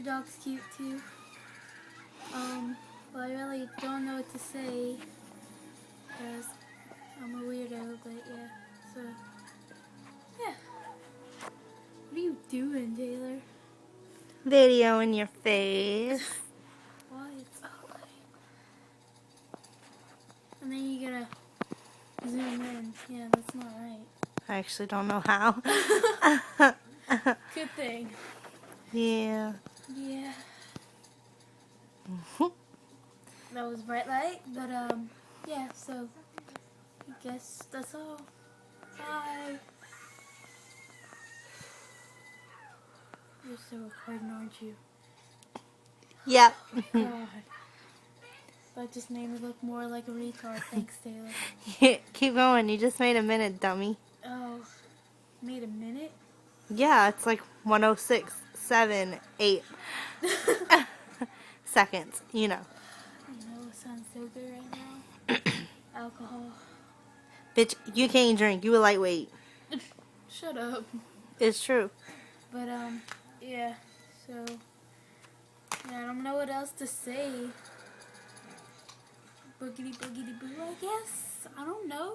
dog's cute too. Well, I really don't know what to say because I'm a weirdo, but yeah. So, yeah. What are you doing, Taylor? Video in your face. Why it's ugly. And then you gotta zoom in. Yeah, that's not right. I actually don't know how. Good thing. Yeah. Yeah. That was bright light, but yeah, so I guess that's all. Bye. You're still recording, aren't you? Yep. God. That just made me look more like a retard. Thanks, Taylor. Keep going. You just made a minute, dummy. Oh, made a minute? Yeah, it's like 106, 7, 8 seconds. You know. I know, it sounds so good right now. Alcohol. Bitch, you can't drink. You a lightweight. Shut up. It's true. But, yeah, so, yeah, I don't know what else to say. Boogity boogity boo, I guess. I don't know.